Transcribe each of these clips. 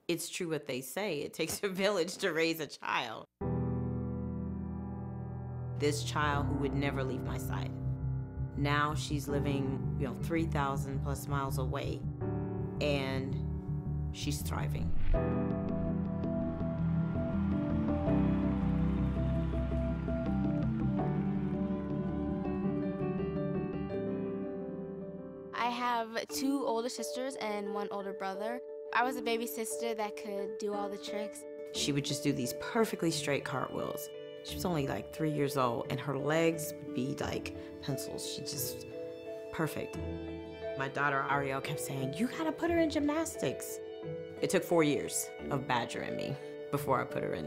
It's true what they say. It takes a village to raise a child. This child who would never leave my side. Now she's living, 3,000 plus miles away, and she's thriving. I have 2 older sisters and 1 older brother. I was a baby sister that could do all the tricks. She would just do these perfectly straight cartwheels. She was only like 3 years old, and her legs would be like pencils. She just, perfect. My daughter Ariel kept saying, "You gotta put her in gymnastics." It took 4 years of badgering me before I put her in.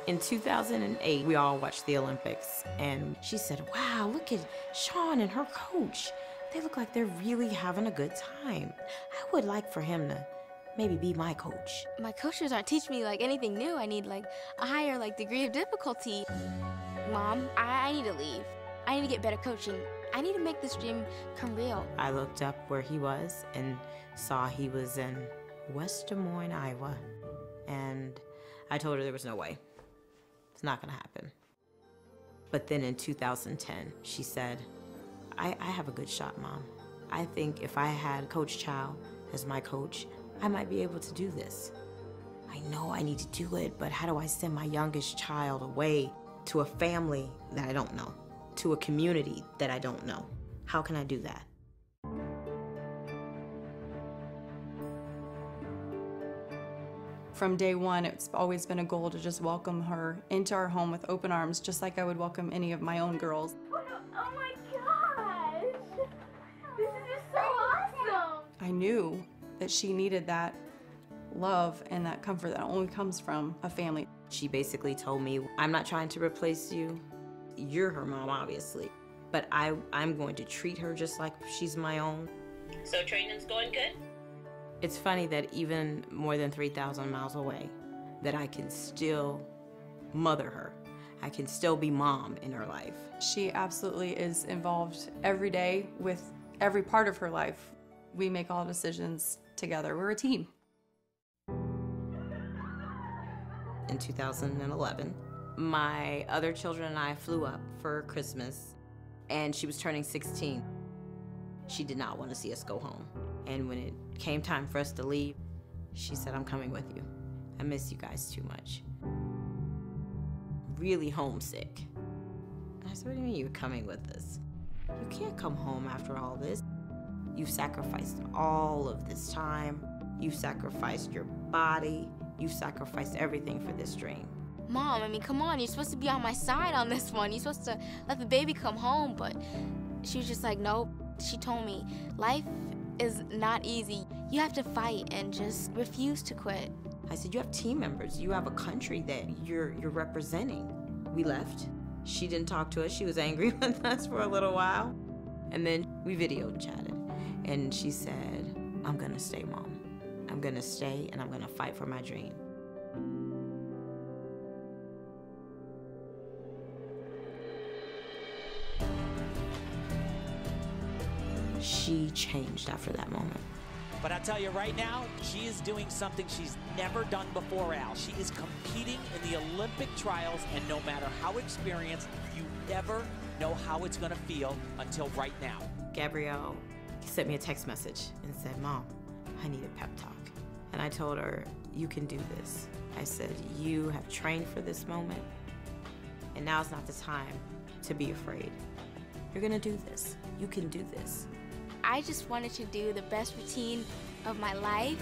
In 2008, we all watched the Olympics, and she said, "Wow, look at Sean and her coach. They look like they're really having a good time. I would like for him to maybe be my coach." My coaches aren't teaching me like anything new. I need like a higher degree of difficulty. Mom, I need to leave. I need to get better coaching. I need to make this dream come real. I looked up where he was and saw he was in West Des Moines, Iowa. And I told her there was no way. It's not gonna happen. But then in 2010, she said, I have a good shot, Mom. I think if I had Coach Chow as my coach, I might be able to do this. I know I need to do it, but how do I send my youngest child away to a family that I don't know, to a community that I don't know? How can I do that? From day one, it's always been a goal to just welcome her into our home with open arms, just like I would welcome any of my own girls. Oh my gosh! This is just so awesome! I knew that she needed that love and that comfort that only comes from a family. She basically told me, "I'm not trying to replace you. You're her mom, obviously, but I'm going to treat her just like she's my own." So training's going good? It's funny that even more than 3,000 miles away, that I can still mother her. I can still be mom in her life. She absolutely is involved every day with every part of her life. We make all decisions together. We're a team. In 2011, my other children and I flew up for Christmas, and she was turning 16. She did not want to see us go home. And when it came time for us to leave, she said, "I'm coming with you. I miss you guys too much." Really homesick. And I said, "What do you mean you're coming with us? You can't come home after all this. You've sacrificed all of this time. You've sacrificed your body. You've sacrificed everything for this dream." Mom, I mean, come on, you're supposed to be on my side on this one. You're supposed to let the baby come home, but she was just like, nope. She told me, life is not easy. You have to fight and just refuse to quit. I said, "You have team members. You have a country that you're representing." We left. She didn't talk to us. She was angry with us for a little while. And then we video chatted. And she said, "I'm gonna stay, Mom. I'm gonna stay and I'm gonna fight for my dream." She changed after that moment. But I'll tell you right now, she is doing something she's never done before, Al. She is competing in the Olympic trials, and no matter how experienced, you never know how it's gonna feel until right now. Gabrielle sent me a text message and said, "Mom, I need a pep talk." And I told her, "You can do this." I said, "You have trained for this moment, and now's not the time to be afraid. You're gonna do this. You can do this." I just wanted to do the best routine of my life.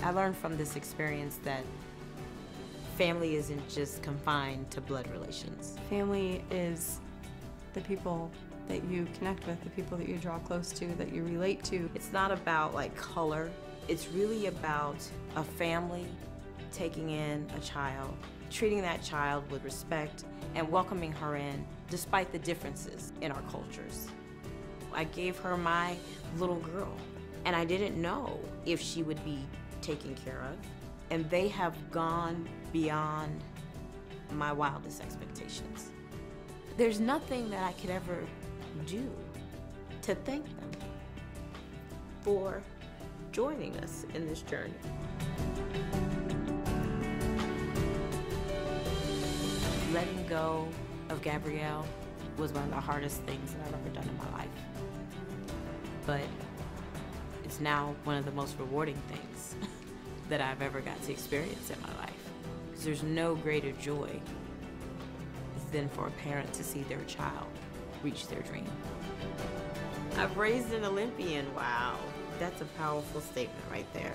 I learned from this experience that family isn't just confined to blood relations. Family is the people that you connect with, the people that you draw close to, that you relate to. It's not about color. It's really about a family taking in a child, treating that child with respect and welcoming her in despite the differences in our cultures. I gave her my little girl, and I didn't know if she would be taken care of. And they have gone beyond my wildest expectations. There's nothing that I could ever do to thank them for joining us in this journey. Letting go of Gabrielle was one of the hardest things that I've ever done in my life. But it's now one of the most rewarding things that I've ever got to experience in my life. Because there's no greater joy than for a parent to see their child reach their dream. I've raised an Olympian, wow. That's a powerful statement right there.